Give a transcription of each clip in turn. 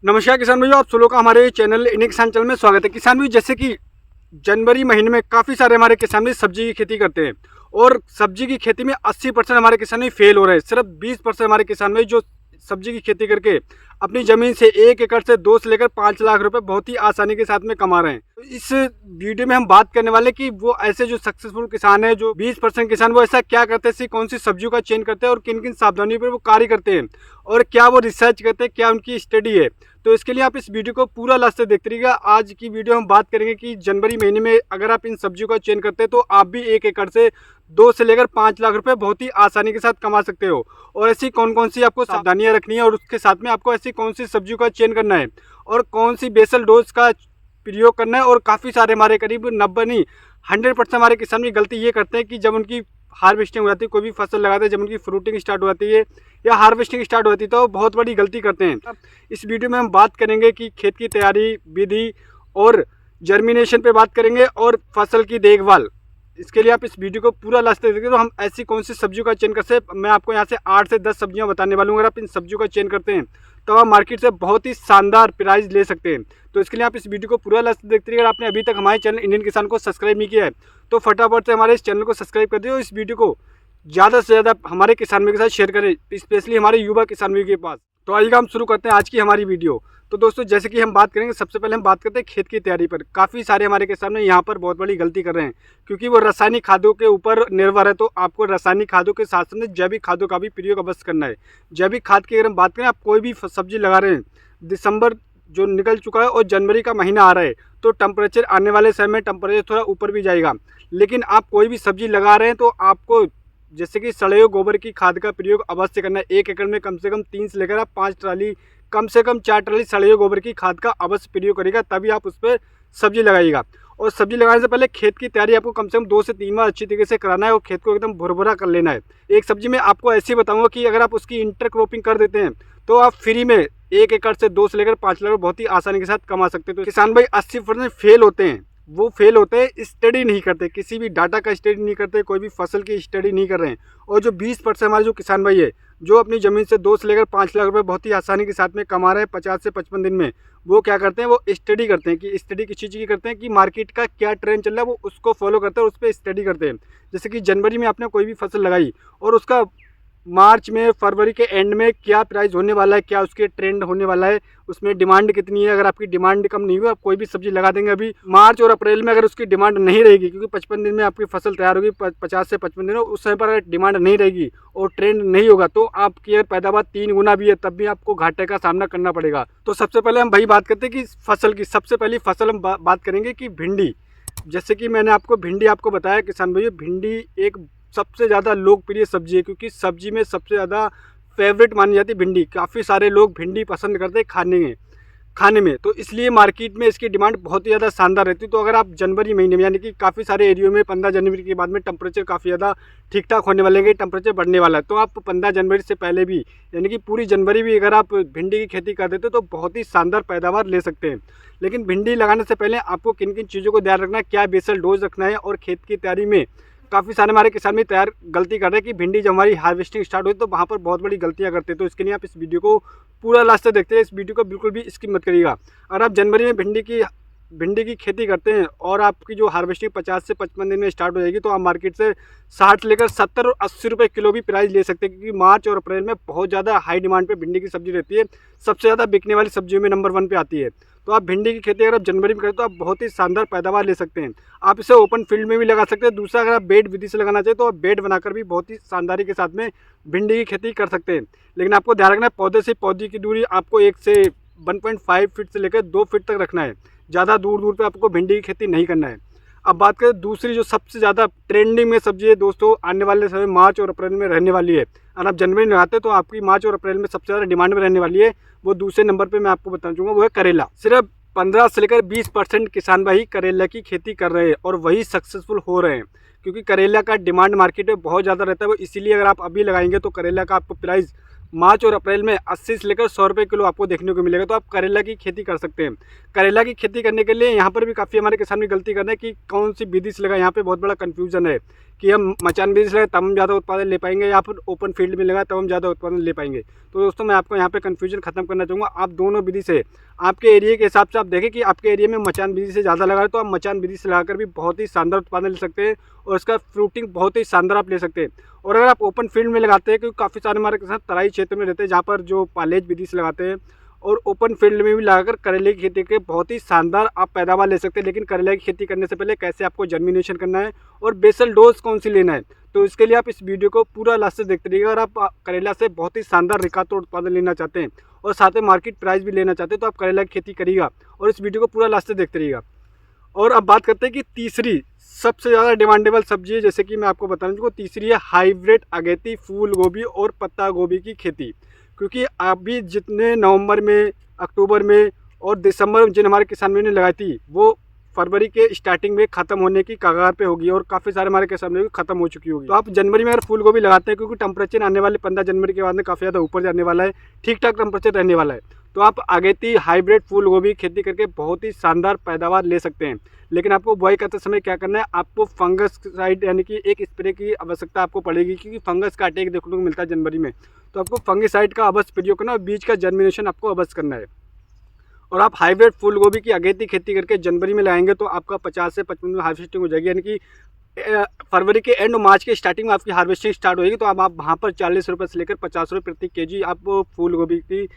नमस्कार किसान भाइयों, आप लोगों का हमारे चैनल इंडियन किसान चैनल में स्वागत है। किसान भाई, जैसे कि जनवरी महीने में काफ़ी सारे हमारे किसान भाई सब्जी की खेती करते हैं और सब्जी की खेती में 80% हमारे किसान भाई फेल हो रहे हैं। सिर्फ 20% हमारे किसान भाई जो सब्जी की खेती करके अपनी ज़मीन से 1 एकड़ से 2 से लेकर 5 लाख रुपए बहुत ही आसानी के साथ में कमा रहे हैं। तो इस वीडियो में हम बात करने वाले कि वो ऐसे जो सक्सेसफुल किसान हैं, जो 20% किसान, वो ऐसा क्या करते हैं, ऐसी कौन सी सब्जियों का चयन करते हैं और किन किन सावधानियों पर वो कार्य करते हैं और क्या वो रिसर्च करते हैं, क्या उनकी स्टडी है। तो इसके लिए आप इस वीडियो को पूरा लास्ट तक देखते रहिएगा। आज की वीडियो हम बात करेंगे कि जनवरी महीने में अगर आप इन सब्जियों का चयन करते हैं तो आप भी 1 एकड़ से 2 से लेकर 5 लाख रुपए बहुत ही आसानी के साथ कमा सकते हो। और ऐसी कौन कौन सी आपको सावधानियां रखनी है और उसके साथ में आपको ऐसी कौन सी सब्जियों का चयन करना है और कौन सी बेसल डोज का प्रयोग करना है। और काफ़ी सारे हमारे करीब 90 नहीं 100% हमारे किसान भी गलती ये करते हैं कि जब उनकी हार्वेस्टिंग हो जाती है, कोई भी फसल लगाते हैं, जब उनकी फ्रूटिंग स्टार्ट हो जाती है या हार्वेस्टिंग स्टार्ट होती है तो बहुत बड़ी गलती करते हैं। इस वीडियो में हम बात करेंगे कि खेत की तैयारी विधि और जर्मिनेशन पे बात करेंगे और फसल की देखभाल। इसके लिए आप इस वीडियो को पूरा लास्ट तक देखिए। तो हम ऐसी कौन सी सब्जियों का चयन करते हैं, मैं आपको यहाँ से 8 से 10 सब्जियाँ बताने वाला हूँ। अगर आप इन सब्जियों का चयन करते हैं तो आप मार्केट से बहुत ही शानदार प्राइस ले सकते हैं। तो इसके लिए आप इस वीडियो को पूरा लास्ट देखते रहिए। अगर आपने अभी तक हमारे चैनल इंडियन किसान को सब्सक्राइब नहीं किया है तो फटाफट से हमारे इस चैनल को सब्सक्राइब कर दिए और इस वीडियो को ज़्यादा से ज़्यादा हमारे किसान भाई के साथ शेयर करें, स्पेशली हमारे युवा किसान भाई के पास। तो आइएगा हम शुरू करते हैं आज की हमारी वीडियो। तो दोस्तों, जैसे कि हम बात करेंगे, सबसे पहले हम बात करते हैं खेत की तैयारी पर। काफ़ी सारे हमारे किसान ने यहाँ पर बहुत बड़ी गलती कर रहे हैं क्योंकि वो रासायनिक खादों के ऊपर निर्भर है। तो आपको रासायनिक खादों के साथ साथ जैविक खादों का भी प्रयोग अवश्य करना है। जैविक खाद की अगर हम बात करें, आप कोई भी सब्जी लगा रहे हैं, दिसंबर जो निकल चुका है और जनवरी का महीना आ रहा है तो टेम्परेचर आने वाले समय में टेम्परेचर थोड़ा ऊपर भी जाएगा। लेकिन आप कोई भी सब्जी लगा रहे हैं तो आपको जैसे कि सड़े हुए गोबर की खाद का प्रयोग अवश्य करना है। 1 एकड़ में कम से कम 3 से लेकर आप 5 ट्राली, कम से कम 4 ट्राली सड़े हुए गोबर की खाद का अवश्य प्रयोग करेगा, तभी आप उस पर सब्जी लगाइएगा। और सब्जी लगाने से पहले खेत की तैयारी आपको कम से कम 2 से 3 बार अच्छी तरीके से कराना है और खेत को एकदम भुरभुरा कर लेना है। एक सब्जी में आपको ऐसे बताऊंगा कि अगर आप उसकी इंटरक्रॉपिंग कर देते हैं तो आप फ्री में 1 एकड़ से 2 से लेकर 5 लाख बहुत ही आसानी के साथ कमा सकते हैं। तो किसान भाई 80% फेल होते हैं। वो फेल होते हैं, स्टडी नहीं करते, किसी भी डाटा का स्टडी नहीं करते, कोई भी फसल की स्टडी नहीं कर रहे हैं। और जो 20% हमारे जो किसान भाई है, जो अपनी ज़मीन से 2 से लेकर 5 लाख रुपए बहुत ही आसानी के साथ में कमा रहे हैं 50 से 55 दिन में, वो क्या करते हैं, वो स्टडी करते हैं। कि स्टडी किस चीज़ की करते हैं कि मार्केट का क्या ट्रेंड चल रहा है वो उसको फॉलो करते हैं और उस पर स्टडी करते हैं। जैसे कि जनवरी में आपने कोई भी फसल लगाई और उसका मार्च में, फरवरी के एंड में क्या प्राइस होने वाला है, क्या उसके ट्रेंड होने वाला है, उसमें डिमांड कितनी है। अगर आपकी डिमांड कम नहीं हुई, आप कोई भी सब्जी लगा देंगे अभी मार्च और अप्रैल में, अगर उसकी डिमांड नहीं रहेगी, क्योंकि 55 दिन में आपकी फसल तैयार होगी, 50 से 55 दिन, उस समय पर अगर डिमांड नहीं रहेगी और ट्रेंड नहीं होगा तो आपकी अगर पैदावार 3 गुना भी है तब भी आपको घाटे का सामना करना पड़ेगा। तो सबसे पहले हम भाई बात करते हैं कि फसल की सबसे पहली फसल हम बात करेंगे कि भिंडी। जैसे कि मैंने आपको भिंडी आपको बताया किसान भाई, भिंडी एक सबसे ज़्यादा लोकप्रिय सब्जी है क्योंकि सब्जी में सबसे ज़्यादा फेवरेट मानी जाती है भिंडी। काफ़ी सारे लोग भिंडी पसंद करते हैं खाने में, तो इसलिए मार्केट में इसकी डिमांड बहुत ही ज़्यादा शानदार रहती है। तो अगर आप जनवरी महीने में, यानी कि काफ़ी सारे एरियो में 15 जनवरी के बाद में टेम्परेचर काफ़ी ज़्यादा ठीक ठाक होने वाले हैं, टेम्परेचर बढ़ने वाला है, तो आप 15 जनवरी से पहले भी, यानी कि पूरी जनवरी भी अगर आप भिंडी की खेती कर देते हो तो बहुत ही शानदार पैदावार ले सकते हैं। लेकिन भिंडी लगाने से पहले आपको किन किन चीज़ों को ध्यान रखना है, क्या बेसल डोज रखना है। और खेत की तैयारी में काफ़ी सारे हमारे किसान भी गलती कर रहे हैं कि भिंडी जब हमारी हार्वेस्टिंग स्टार्ट हुई तो वहाँ पर बहुत बड़ी गलतियाँ करते हैं। तो इसके लिए आप इस वीडियो को पूरा लास्ट तक देखते हैं, इस वीडियो को बिल्कुल भी स्किप मत करिएगा। अगर आप जनवरी में भिंडी की खेती करते हैं और आपकी जो हार्वेस्टिंग 50 से 55 दिन में स्टार्ट हो जाएगी तो आप मार्केट से 60 लेकर 70 और 80 रुपये किलो भी प्राइस ले सकते हैं, क्योंकि मार्च और अप्रैल में बहुत ज़्यादा हाई डिमांड पे भिंडी की सब्जी रहती है, सबसे ज़्यादा बिकने वाली सब्जियों में नंबर 1 पे आती है। तो आप भिंडी की खेती अगर आप जनवरी में करें तो आप बहुत ही शानदार पैदावार ले सकते हैं। आप इसे ओपन फील्ड में भी लगा सकते हैं। दूसरा, अगर आप बेड विधि से लगाना चाहिए तो आप बेड बनाकर भी बहुत ही शानदारी के साथ में भिंडी की खेती कर सकते हैं। लेकिन आपको ध्यान रखना है, पौधे से पौधे की दूरी आपको 1 से 1.5 फीट से लेकर 2 फीट तक रखना है। ज़्यादा दूर पे आपको भिंडी की खेती नहीं करना है। अब बात करें दूसरी जो सबसे ज़्यादा ट्रेंडिंग में सब्जी है दोस्तों, आने वाले समय मार्च और अप्रैल में रहने वाली है। अगर आप जनवरी में लगाते हैं तो आपकी मार्च और अप्रैल में सबसे ज़्यादा डिमांड में रहने वाली है, वो दूसरे नंबर पे मैं आपको बताना चाहूँगा, वो है करेला। सिर्फ 15 से लेकर 20% किसान भाई करेला की खेती कर रहे हैं और वही सक्सेसफुल हो रहे हैं, क्योंकि करेला का डिमांड मार्केट में बहुत ज़्यादा रहता है। वो इसीलिए अगर आप अभी लगाएंगे तो करेला का आपको प्राइस मार्च और अप्रैल में 80 से लेकर 100 रुपये किलो आपको देखने को मिलेगा। तो आप करेला की खेती कर सकते हैं। करेला की खेती करने के लिए यहाँ पर भी काफ़ी हमारे किसान भी गलती कर रहे हैं कि कौन सी विधि से लगा, यहाँ पे बहुत बड़ा कन्फ्यूजन है कि हम मचान विधि से लगाए तब हम ज़्यादा उत्पादन ले पाएंगे या फिर ओपन फील्ड में लगाए तब हम ज़्यादा उत्पादन ले पाएंगे। तो दोस्तों मैं आपको यहाँ पे कन्फ्यूजन खत्म करना चाहूँगा। आप दोनों विधि से आपके एरिया के हिसाब से आप देखें कि आपके एरिया में मचान विधि से ज़्यादा लगा है तो आप मचान विधि से लगाकर भी बहुत ही शानदार उत्पादन ले सकते हैं और उसका फ्रूटिंग बहुत ही शानदार आप ले सकते हैं। और अगर आप ओपन फील्ड में लगाते हैं, क्योंकि काफ़ी सारे हमारे किसान तराई क्षेत्र में रहते हैं जहाँ पर जो पालेज विधि से लगाते हैं, और ओपन फील्ड में भी लगाकर करेले की खेती के बहुत ही शानदार आप पैदावार ले सकते हैं। लेकिन करेले की खेती करने से पहले कैसे आपको जर्मिनेशन करना है और बेसल डोज कौन सी लेना है, तो इसके लिए आप इस वीडियो को पूरा लास्ट से देखते रहिएगा। अगर आप करेला से बहुत ही शानदार रिकार्ड उत्पादन लेना चाहते हैं और साथ में मार्केट प्राइस भी लेना चाहते हैं तो आप करेला की खेती करिएगा और इस वीडियो को पूरा लास्ट से देखते रहिएगा। और अब बात करते हैं कि तीसरी सबसे ज़्यादा डिमांडेबल सब्जी है, जैसे कि मैं आपको बताना चाहूँगा, तीसरी है हाइब्रिड अगेती फूल गोभी और पत्ता गोभी की खेती। क्योंकि अभी जितने नवंबर में, अक्टूबर में और दिसंबर में जिन हमारे किसान भाइयों ने लगाई थी वो फरवरी के स्टार्टिंग में ख़त्म होने की कगार पे होगी और काफ़ी सारे हमारे किसान भाइयों की ख़त्म हो चुकी होगी। तो आप जनवरी में अगर फूल गोभी लगाते हैं, क्योंकि टेम्परेचर आने वाले 15 जनवरी के बाद में काफ़ी ज़्यादा ऊपर जाने वाला है, ठीक ठाक टेम्परेचर रहने वाला है, तो आप अगेती हाइब्रिड फूल गोभी खेती करके बहुत ही शानदार पैदावार ले सकते हैं। लेकिन आपको बुआई करते समय क्या करना है, आपको फंगससाइड यानी कि एक स्प्रे की आवश्यकता आपको पड़ेगी, क्योंकि फंगस का अटैक देखने को मिलता है जनवरी में। तो आपको फंगिसाइड का अवश्य प्रयोग करना और बीज का जर्मिनेशन आपको अवश्य करना है। और आप हाइब्रिड फूल गोभी की अगेती खेती करके जनवरी में लगाएंगे तो आपका 50 से 55 में हार्वेस्टिंग हो जाएगी, यानी कि फरवरी के एंड और मार्च के स्टार्टिंग में आपकी हार्वेस्टिंग स्टार्ट होगी। तो आप वहाँ पर 40 रुपये से लेकर 50 रुपये प्रति केजी आप फूल गोभी की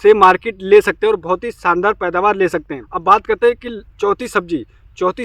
से मार्केट ले सकते हैं और बहुत ही शानदार पैदावार ले सकते हैं। अब बात करते हैं कि चौथी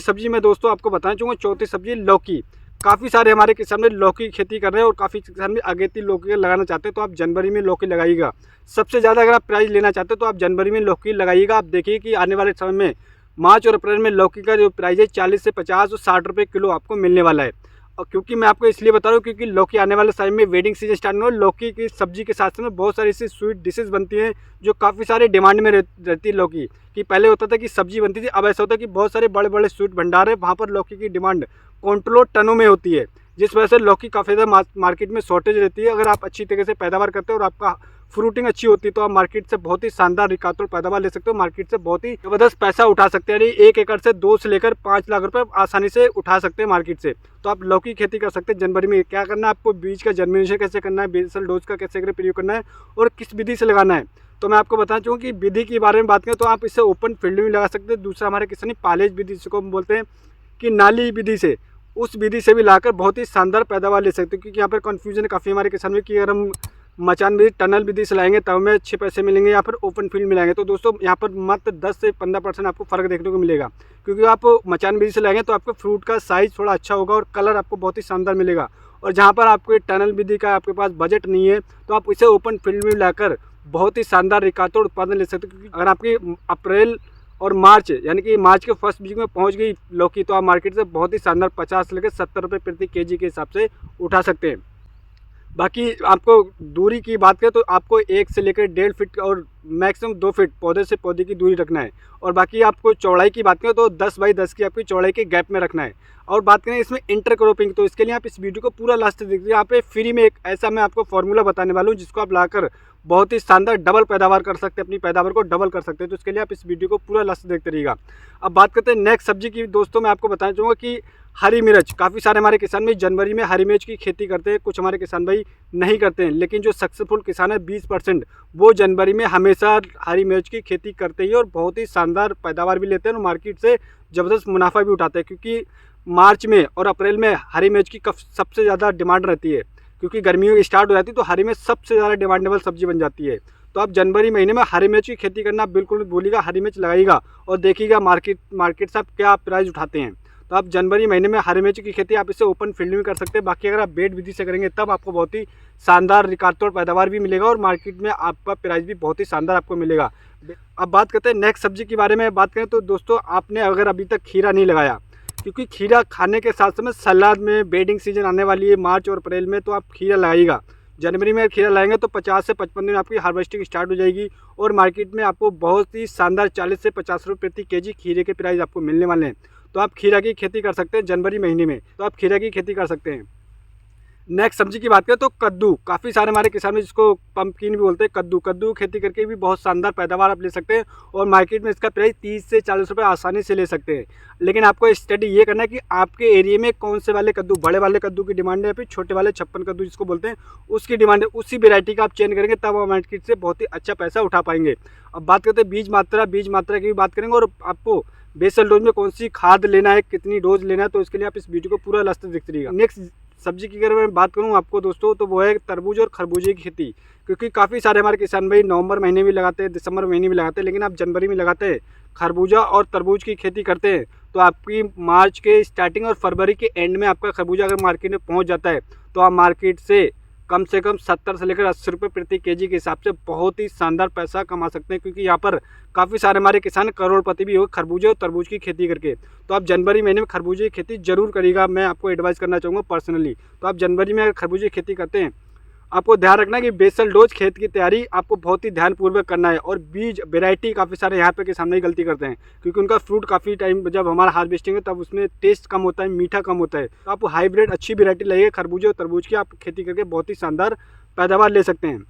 सब्जी मैं दोस्तों आपको बताना चाहूँगा। चौथी सब्जी लौकी। काफ़ी सारे हमारे किसान में लौकी की खेती कर रहे हैं और काफ़ी किसान में अगेती लौकी लगाना चाहते हैं, तो आप जनवरी में लौकी लगाइएगा। सबसे ज़्यादा अगर आप प्राइस लेना चाहते हैं तो आप जनवरी में लौकी लगाइएगा। आप देखिए कि आने वाले समय में मार्च और अप्रैल में लौकी का जो प्राइस है 40 से 50 और 60 रुपये किलो आपको मिलने वाला है। और क्योंकि मैं आपको इसलिए बता रहा हूँ क्योंकि लौकी आने वाले समय में वेडिंग सीजन स्टार्ट होने, लौकी की सब्जी के साथ में बहुत सारी ऐसी स्वीट डिशेस बनती हैं जो काफ़ी सारे डिमांड में रहती है लौकी की। पहले होता था कि सब्जी बनती थी, अब ऐसा होता है कि बहुत सारे बड़े बड़े स्वीट भंडार है, वहाँ पर लौकी की डिमांड क्विंटलों टनों में होती है, जिस वजह से लौकी काफ़ी ज़्यादा मार्केट में शॉर्टेज रहती है। अगर आप अच्छी तरीके से पैदावार करते हो और आपका फ्रूटिंग अच्छी होती है तो आप मार्केट से बहुत ही शानदार रिकार्ड पैदावार ले सकते हो, मार्केट से बहुत ही ज़बरदस्त पैसा उठा सकते हैं। यानी 1 एकड़ से 2 से लेकर 5 लाख रुपए आसानी से उठा सकते हैं मार्केट से। तो आप लौकी खेती कर सकते हैं जनवरी में। क्या करना है आपको, बीज का जर्मिनेशन कैसे करना है, बेसल डोज का कैसे प्रयोग करना है और किस विधि से लगाना है, तो मैं आपको बताना चाहूँगा कि विधि के बारे में बात करें तो आप इसे ओपन फील्ड में लगा सकते हैं। दूसरा हमारे किसान पालेज विधि जिसको हम बोलते हैं कि नाली विधि से, उस विधि से भी लाकर बहुत ही शानदार पैदावार ले सकते हैं। क्योंकि यहाँ पर कन्फ्यूजन काफ़ी हमारे किसान में कि अगर हम मचान विधि टनल विधि से लाएंगे तब हमें अच्छे पैसे मिलेंगे या फिर ओपन फील्ड में लाएंगे, तो दोस्तों यहाँ पर मात्र 10 से 15% आपको फ़र्क देखने को मिलेगा। क्योंकि आप मचान विधि से लाएंगे तो आपको फ्रूट का साइज़ थोड़ा अच्छा होगा और कलर आपको बहुत ही शानदार मिलेगा। और जहाँ पर आपको टनल विधि का आपके पास बजट नहीं है तो आप इसे ओपन फील्ड में लाकर बहुत ही शानदार रिकार्ड उत्पादन ले सकते हो। क्योंकि अगर आपकी अप्रैल और मार्च यानी कि मार्च के फर्स्ट वीक में पहुंच गई लौकी तो आप मार्केट से बहुत ही शानदार 50 से लेकर 70 रुपये प्रति केजी के हिसाब से उठा सकते हैं। बाकी आपको दूरी की बात करें तो आपको 1 से लेकर 1.5 फीट और मैक्सिमम 2 फीट पौधे से पौधे की दूरी रखना है। और बाकी आपको चौड़ाई की बात करें तो 10 बाई 10 की आपकी चौड़ाई के गैप में रखना है। और बात करें इसमें इंटरक्रॉपिंग, तो इसके लिए आप इस वीडियो को पूरा लास्ट तक देखिए। यहाँ पे फ्री में एक ऐसा मैं आपको फॉर्मूला बताने वाला हूँ जिसको आप लाकर बहुत ही शानदार डबल पैदावार कर सकते हैं, अपनी पैदावार को डबल कर सकते हैं। तो इसके लिए आप इस वीडियो को पूरा लास्ट देखते रहिएगा। अब बात करते हैं नेक्स्ट सब्जी की। दोस्तों मैं आपको बताना चाहूँगा कि हरी मिर्च। काफ़ी सारे हमारे किसान भाई जनवरी में हरी मिर्च की खेती करते हैं, कुछ हमारे किसान भाई नहीं करते हैं, लेकिन जो सक्सेसफुल किसान है 20% वो जनवरी में हमेशा हरी मिर्च की खेती करते हैं और बहुत ही शानदार पैदावार भी लेते हैं और मार्केट से ज़बरदस्त मुनाफा भी उठाते हैं। क्योंकि मार्च में और अप्रैल में हरी मिर्च की सबसे ज़्यादा डिमांड रहती है, क्योंकि गर्मियों की स्टार्ट हो जाती है तो हरी मिर्च सबसे ज़्यादा डिमांडेबल सब्जी बन जाती है। तो आप जनवरी महीने में हरी मिर्च की खेती करना बिल्कुल नहीं भूलिएगा, हरी मिर्च लगाइएगा और देखिएगा मार्केट से आप क्या प्राइस उठाते हैं। तो आप जनवरी महीने में हरी मिर्च की खेती आप इसे ओपन फील्ड में कर सकते हैं। बाकी अगर आप बेड विधि से करेंगे तब आपको बहुत ही शानदार रिकार्ड पैदावार भी मिलेगा और मार्केट में आपका प्राइस भी बहुत ही शानदार आपको मिलेगा। अब बात करते हैं नेक्स्ट सब्जी के बारे में। बात करें तो दोस्तों आपने अगर अभी तक खीरा नहीं लगाया, क्योंकि खीरा खाने के साथ समय सलाद में बेडिंग सीजन आने वाली है मार्च और अप्रैल में, तो आप खीरा लगाइएगा। जनवरी में खीरा लाएंगे तो 50 से 55 दिन आपकी हार्वेस्टिंग स्टार्ट हो जाएगी और मार्केट में आपको बहुत ही शानदार 40 से 50 रुपये प्रति केजी खीरे के प्राइस आपको मिलने वाले हैं। तो आप खीरा की खेती कर सकते हैं जनवरी महीने में, तो आप खीरा की खेती कर सकते हैं। नेक्स्ट सब्जी की बात करें तो कद्दू, काफ़ी सारे हमारे किसान में जिसको पंपकिन भी बोलते हैं, कद्दू खेती करके भी बहुत शानदार पैदावार आप ले सकते हैं और मार्केट में इसका प्राइस 30 से 40 रुपये आसानी से ले सकते हैं। लेकिन आपको स्टडी ये करना है कि आपके एरिया में कौन से वाले कद्दू, बड़े वाले कद्दू की डिमांड है या फिर छोटे वाले 56 कद्दू जिसको बोलते हैं उसकी डिमांड है, उसी वेरायटी का आप चेंज करेंगे तब आप मार्केट से बहुत ही अच्छा पैसा उठा पाएंगे। अब बात करते हैं बीज मात्रा की भी बात करेंगे और आपको बेसल डोज में कौन सी खाद लेना है, कितनी डोज लेना है, तो इसके लिए आप इस वीडियो को पूरा लास्ट तक देखते रहिएगा। नेक्स्ट सब्जी की अगर मैं बात करूं आपको दोस्तों तो वो है तरबूज और खरबूजे की खेती, क्योंकि काफ़ी सारे हमारे किसान भाई नवंबर महीने में लगाते हैं, दिसंबर महीने में लगाते हैं, लेकिन आप जनवरी में लगाते हैं खरबूजा और तरबूज की खेती करते हैं तो आपकी मार्च के स्टार्टिंग और फरवरी के एंड में आपका खरबूजा अगर मार्केट में पहुँच जाता है तो आप मार्केट से कम 70 से लेकर 80 रुपये प्रति केजी के हिसाब से बहुत ही शानदार पैसा कमा सकते हैं, क्योंकि यहाँ पर काफ़ी सारे हमारे किसान करोड़पति भी हो खरबूजे और तरबूज की खेती करके। तो आप जनवरी महीने में खरबूजे की खेती जरूर करिएगा, मैं आपको एडवाइस करना चाहूँगा पर्सनली। तो आप जनवरी में अगर खरबूजे की खेती करते हैं, आपको ध्यान रखना है कि बेसल डोज खेत की तैयारी आपको बहुत ही ध्यानपूर्वक करना है। और बीज वेराइटी काफ़ी सारे यहाँ पे किसान ही गलती करते हैं, क्योंकि उनका फ्रूट काफ़ी टाइम जब हमारा हार्वेस्टिंग है तब उसमें टेस्ट कम होता है, मीठा कम होता है। तो आप हाइब्रिड अच्छी वेराइटी लाइए खरबूजे और तरबूज की, आप खेती करके बहुत ही शानदार पैदावार ले सकते हैं।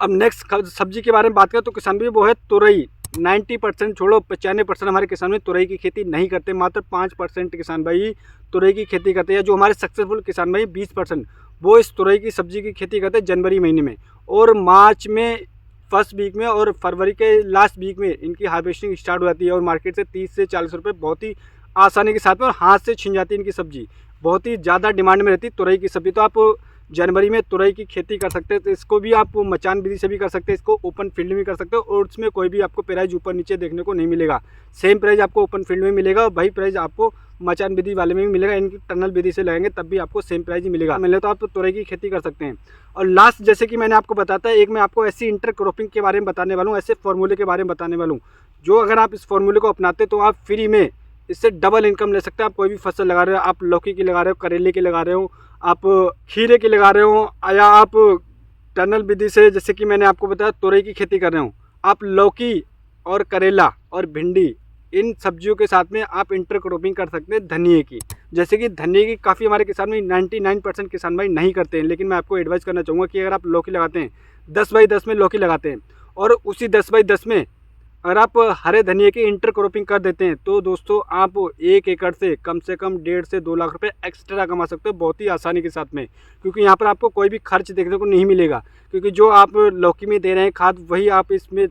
अब नेक्स्ट सब्जी के बारे में बात करें तो किसान भी वो है तुरई। 90% छोड़ो 95% हमारे किसान में तुरई की खेती नहीं करते, मात्र 5% किसान भाई तुरई की खेती करते हैं। जो हमारे सक्सेसफुल किसान भाई 20% वो इस तुरई की सब्जी की खेती करते हैं जनवरी महीने में, और मार्च में फर्स्ट वीक में और फरवरी के लास्ट वीक में इनकी हार्वेस्टिंग स्टार्ट हो जाती है और मार्केट से 30 से 40 रुपये बहुत ही आसानी के साथ में और हाथ से छिन जाती है इनकी सब्जी, बहुत ही ज़्यादा डिमांड में रहती है तुरई की सब्जी। तो आप जनवरी में तुरई की खेती कर सकते हैं, तो इसको भी आप मचान विधि से भी कर सकते हैं, इसको ओपन फील्ड में कर सकते हो और उसमें कोई भी आपको प्राइस ऊपर नीचे देखने को नहीं मिलेगा। सेम प्राइस आपको ओपन फील्ड में मिलेगा और वही प्राइस आपको मचान विधि वाले में भी मिलेगा। इनकी टनल विधि से लगाएंगे तब भी आपको सेम प्राइस ही मिलेगा। मिले तो आप तुरई की खेती कर सकते हैं। और लास्ट जैसे कि मैंने आपको बताता है, एक मैं आपको ऐसी इंटरक्रॉपिंग के बारे में बताने वाला हूँ, ऐसे फॉर्मूले के बारे में बताने वाला हूँ जो अगर आप इस फॉर्मूले को अपनाते तो आप फ्री में इससे डबल इनकम ले सकते हैं। आप कोई भी फसल लगा रहे हो, आप लौकी की लगा रहे हो, करेले की लगा रहे हो, आप खीरे की लगा रहे हो, या आप टनल विधि से जैसे कि मैंने आपको बताया तुरई की खेती कर रहे हो, आप लौकी और करेला और भिंडी इन सब्जियों के साथ में आप इंटरक्रॉपिंग कर सकते हैं धनिए की। जैसे कि धनिए की काफ़ी हमारे किसान में 99% किसान भाई नहीं करते हैं, लेकिन मैं आपको एडवाइस करना चाहूँगा कि अगर आप लौकी लगाते हैं 10 बाई 10 में लौकी लगाते हैं और उसी 10 बाई 10 में अगर आप हरे धनिए की इंटरक्रॉपिंग कर देते हैं तो दोस्तों आप 1 एकड़ से कम 1.5 से 2 लाख रुपए एक्स्ट्रा कमा सकते हो बहुत ही आसानी के साथ में, क्योंकि यहाँ पर आपको कोई भी खर्च देखने को नहीं मिलेगा, क्योंकि जो आप लौकी में दे रहे हैं खाद वही आप इसमें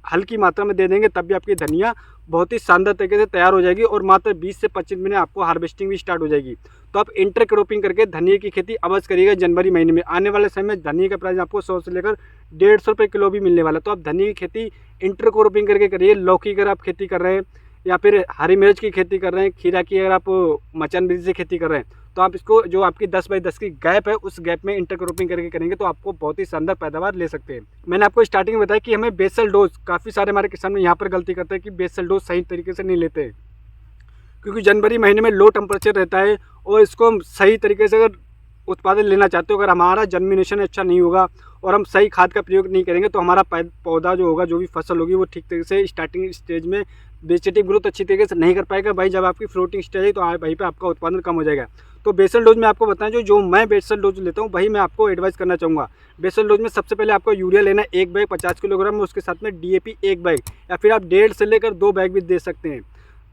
हल्की मात्रा में दे देंगे तब भी आपकी धनिया बहुत ही शानदार तरीके से तैयार हो जाएगी और मात्र 20 से 25 दिन में आपको हार्वेस्टिंग भी स्टार्ट हो जाएगी। तो आप इंटरक्रॉपिंग करके धनिया की खेती अवश्य करिएगा जनवरी महीने में। आने वाले समय में धनिया का प्राइस आपको 100 से लेकर 150 रुपये किलो भी मिलने वाला है। तो आप धनिया की खेती इंटरक्रॉपिंग करके करिए। लौकी अगर आप खेती कर रहे हैं या फिर हरी मिर्च की खेती कर रहे हैं, खीरा की अगर आप मचान विधि से खेती कर रहे हैं तो आप इसको जो आपकी 10 बाई 10 की गैप है उस गैप में इंटरक्रॉपिंग करके करेंगे तो आपको बहुत ही शानदार पैदावार ले सकते हैं। मैंने आपको स्टार्टिंग में बताया कि हमें बेसल डोज, काफ़ी सारे हमारे किसान में यहाँ पर गलती करते हैं कि बेसल डोज सही तरीके से नहीं लेते हैं, क्योंकि जनवरी महीने में लो टेम्परेचर रहता है और इसको हम सही तरीके से अगर उत्पादन लेना चाहते हो, अगर हमारा जर्मिनेशन अच्छा नहीं होगा और हम सही खाद का प्रयोग नहीं करेंगे तो हमारा पौधा जो होगा, जो भी फसल होगी वो ठीक तरीके से स्टार्टिंग स्टेज में वेजिटेटिव ग्रोथ अच्छी तरीके से नहीं कर पाएगा। भाई जब आपकी फ्रूटिंग स्टेज है तो वहीं पे आपका उत्पादन कम हो जाएगा। तो बेसल डोज में आपको बताएं जो मैं बेसल डोज लेता हूँ वही मैं आपको एडवाइस करना चाहूँगा। बेसल डोज में सबसे पहले आपको यूरिया लेना है 1 बैग 50 किलोग्राम में, उसके साथ में DAP 1 बैग या फिर आप 1.5 से लेकर 2 बैग भी दे सकते हैं,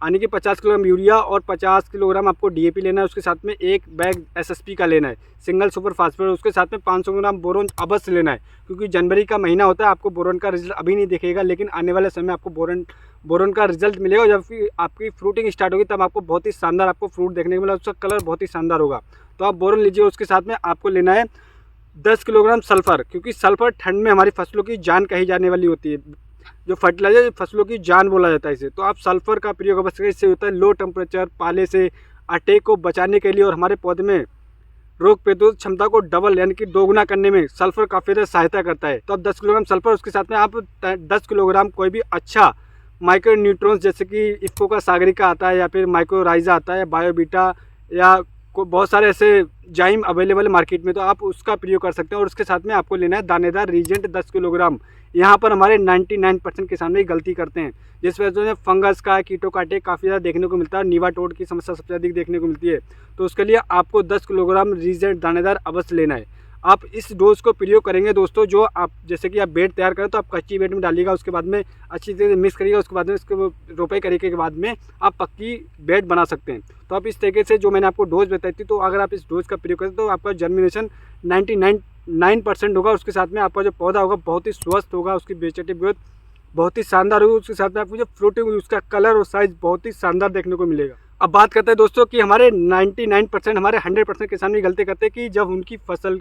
यानी कि 50 किलोग्राम यूरिया और 50 किलोग्राम आपको DAP लेना है। उसके साथ में 1 बैग SSP का लेना है, सिंगल सुपर फास्फेट। उसके साथ में 500 ग्राम बोरोन अवश्य लेना है, क्योंकि जनवरी का महीना होता है, आपको बोरोन का रिजल्ट अभी नहीं दिखेगा, लेकिन आने वाले समय आपको बोरोन का रिजल्ट मिलेगा। जब आपकी फ्रूटिंग स्टार्ट होगी तब आपको बहुत ही शानदार आपको फ्रूट देखने को मिला, उसका कलर बहुत ही शानदार होगा। तो आप बोरोन लीजिए। उसके साथ में आपको लेना है 10 किलोग्राम सल्फर, क्योंकि सल्फर ठंड में हमारी फसलों की जान कही जाने वाली होती है, जो फर्टिलाइजर फसलों की जान बोला जाता है इसे। तो आप सल्फर का प्रयोग अवश्य, इससे होता है लो टेम्परेचर पाले से अटैक को बचाने के लिए और हमारे पौधे में रोग प्रतिरोधक क्षमता को डबल यानी कि दोगुना करने में सल्फर काफ़ी ज़्यादा सहायता करता है। तो आप 10 किलोग्राम सल्फर, उसके साथ में आप 10 किलोग्राम कोई भी अच्छा माइक्रो न्यूट्रॉन्स जैसे कि इफ्को का सागरिका आता है या फिर माइक्रोराइजा आता है, बायोबीटा या बहुत सारे ऐसे जाइम अवेलेबल है मार्केट में, तो आप उसका प्रयोग कर सकते हैं। और उसके साथ में आपको लेना है दानेदार रीजेंट 10 किलोग्राम, यहाँ पर हमारे 99% किसान भाई गलती करते हैं, जिस वजह से फंगस का, कीटों का अटैक काफ़ी ज़्यादा देखने को मिलता है। नीमाटोड की समस्या सबसे अधिक देखने को मिलती है। तो उसके लिए आपको 10 किलोग्राम रीजेंट दानेदार अवश्य लेना है। आप इस डोज को प्रयोग करेंगे दोस्तों, जो आप जैसे कि आप बेड तैयार करें तो आप कच्ची बेड में डालिएगा, उसके बाद में अच्छी तरह से मिक्स करिएगा, उसके बाद में इसको रोपाई करने के बाद में आप पक्की बेड बना सकते हैं। तो आप इस तरीके से जो मैंने आपको डोज बताई थी, तो अगर आप इस डोज का प्रयोग करें तो आपका जर्मिनेशन 99% होगा। उसके साथ में आपका जो पौधा होगा बहुत ही स्वस्थ होगा, उसकी वेजिटेटिव ग्रोथ बहुत ही शानदार होगी। उसके साथ में आपको जो फ्रूटिंग होगी उसका कलर और साइज़ बहुत ही शानदार देखने को मिलेगा। अब बात करते हैं दोस्तों कि हमारे 99% हमारे 100% किसान भी गलती करते हैं कि जब उनकी फसल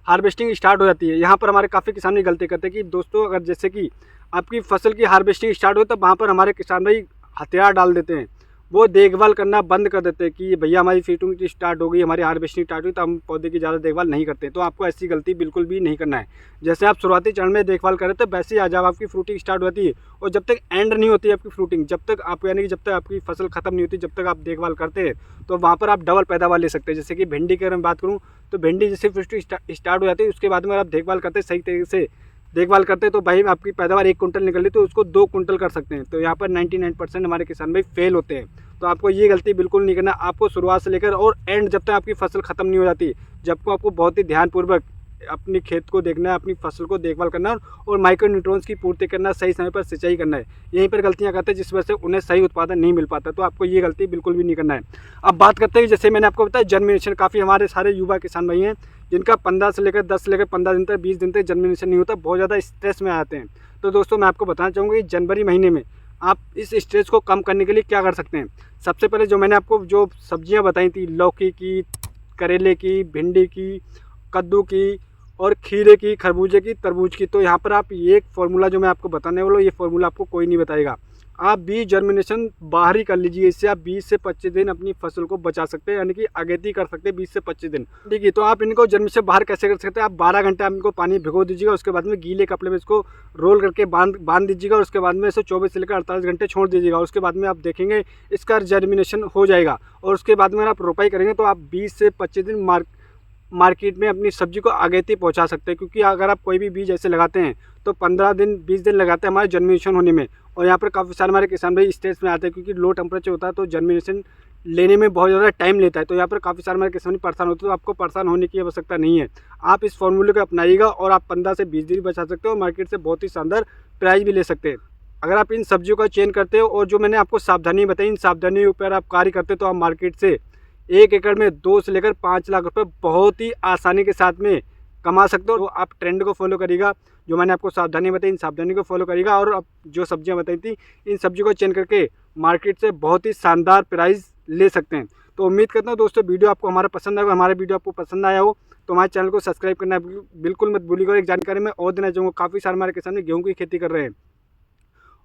हार्वेस्टिंग स्टार्ट हो जाती है, यहाँ पर हमारे काफ़ी किसान भी गलती करते हैं कि दोस्तों अगर जैसे कि आपकी फसल की हार्वेस्टिंग स्टार्ट हो तब वहाँ पर हमारे किसान भाई हथियार डाल देते हैं, वो देखभाल करना बंद कर देते हैं कि भैया हमारी फ्रूटिंग स्टार्ट हो गई, हमारी हार्वेस्टिंग स्टार्ट हुई तो हम पौधे की ज़्यादा देखभाल नहीं करते। तो आपको ऐसी गलती बिल्कुल भी नहीं करना है। जैसे आप शुरुआती चरण में देखभाल करें तो वैसे ही जब आपकी फ्रूटिंग स्टार्ट होती है और जब तक एंड नहीं होती है आपकी फ्रूटिंग, जब तक आप यानी कि जब तक आपकी फसल खत्म नहीं होती, जब तक आप देखभाल करते हैं तो वहाँ पर आप डबल पैदावार ले सकते हैं। जैसे कि भिंडी की अगर मैं बात करूँ तो भिंडी जैसे फ्रूटिंग स्टार्ट हो जाती है उसके बाद में आप देखभाल करते हैं, सही तरीके से देखभाल करते हैं तो भाई आपकी पैदावार 1 कुंटल निकल रही तो उसको 2 कुंटल कर सकते हैं। तो यहाँ पर 99% हमारे किसान भाई फेल होते हैं। तो आपको ये गलती बिल्कुल नहीं करना। आपको शुरुआत से लेकर और एंड जब तक आपकी फसल ख़त्म नहीं हो जाती, जब को आपको बहुत ही ध्यानपूर्वक अपनी खेत को देखना है, अपनी फसल को देखभाल करना है और माइक्रो न्यूट्रॉन्स की पूर्ति करना, सही समय पर सिंचाई करना है। यहीं पर गलतियां करते हैं जिस वजह से उन्हें सही उत्पादन नहीं मिल पाता। तो आपको ये गलती बिल्कुल भी नहीं करना है। अब बात करते हैं जैसे मैंने आपको बताया जर्मिनेशन, काफ़ी हमारे सारे युवा किसान भाई हैं जिनका 15 से लेकर 10 से लेकर 15 दिन तक 20 दिन तक जर्मिनेशन नहीं होता, बहुत ज़्यादा स्ट्रेस में आते हैं। तो दोस्तों मैं आपको बताना चाहूँगा कि जनवरी महीने में आप इस स्ट्रेस को कम करने के लिए क्या कर सकते हैं। सबसे पहले जो मैंने आपको जो सब्जियां बताई थी, लौकी की, करेले की, भिंडी की, कद्दू की और खीरे की, खरबूजे की, तरबूज की, तो यहाँ पर आप ये एक फार्मूला जो मैं आपको बताने वाला हूँ, ये फार्मूला आपको कोई नहीं बताएगा। आप बीज जर्मिनेशन बाहर ही कर लीजिए, इससे आप 20 से 25 दिन अपनी फसल को बचा सकते हैं, यानी कि अगेती कर सकते हैं 20 से 25 दिन। ठीक है, तो आप इनको जर्मिनेशन बाहर कैसे कर सकते हैं। आप 12 घंटे आप इनको पानी भिगो दीजिएगा, उसके बाद में गीले कपड़े में इसको रोल करके बांध दीजिएगा, उसके बाद में इसे 24 से लेकर 48 घंटे छोड़ दीजिएगा। उसके बाद में आप देखेंगे इसका जर्मिनेशन हो जाएगा और उसके बाद में आप रोपाई करेंगे तो आप 20 से 25 दिन मार्केट में अपनी सब्जी को अगेती पहुंचा सकते हैं। क्योंकि अगर आप कोई भी बीज ऐसे लगाते हैं तो 15 दिन 20 दिन लगाते हैं हमारे जर्मिनेशन होने में। और यहाँ पर काफ़ी सारे हमारे किसान भाई स्टेज में आते हैं क्योंकि लो टेम्परेचर होता है तो जर्मिनेशन लेने में बहुत ज़्यादा टाइम लेता है। तो यहाँ पर काफ़ी सारे हमारे किसान परेशान होते हैं। तो आपको परेशान होने की आवश्यकता नहीं है, आप इस फॉर्मूले को अपनाइएगा और आप 15 से 20 दिन बचा सकते हो और मार्केट से बहुत ही शानदार प्राइस भी ले सकते हैं। अगर आप इन सब्जियों का चयन करते हो और जो मैंने आपको सावधानी बताई, इन सावधानियों पर आप कार्य करते हो तो आप मार्केट से 1 एकड़ में 2 से लेकर 5 लाख रुपए बहुत ही आसानी के साथ में कमा सकते हो। तो आप ट्रेंड को फॉलो करिएगा, जो मैंने आपको सावधानी बताई इन सावधानी को फॉलो करिएगा और अब जो सब्जियां बताई थी इन सब्जियों को चेंज करके मार्केट से बहुत ही शानदार प्राइस ले सकते हैं। तो उम्मीद करता हूँ दोस्तों वीडियो आपको हमारा पसंद आएगा। हमारा वीडियो आपको पसंद आया हो तो हमारे चैनल को सब्सक्राइब करना बिल्कुल मत भूलिएगा। एक जानकारी मैं और देना चाहूँगा, काफ़ी सारे हमारे किसान गेहूँ की खेती कर रहे हैं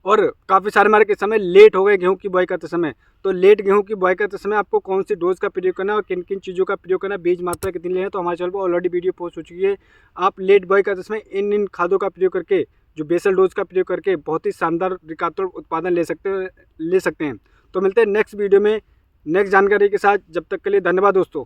और काफ़ी सारे हमारे किसान लेट हो गए गेहूं की बुआई करते समय। तो लेट गेहूं की बुआई करते समय आपको कौन सी डोज का प्रयोग करना है और किन किन चीज़ों का प्रयोग करना है, बीज मात्रा कितनी लेना है, तो हमारे चैनल पर ऑलरेडी वीडियो पोस्ट हो चुकी है। आप लेट बुआई करते समय इन खादों का प्रयोग करके, जो बेसल डोज का प्रयोग करके बहुत ही शानदार रिकार्ड उत्पादन ले सकते हैं। तो मिलते हैं नेक्स्ट वीडियो में नेक्स्ट जानकारी के साथ। जब तक के लिए धन्यवाद दोस्तों।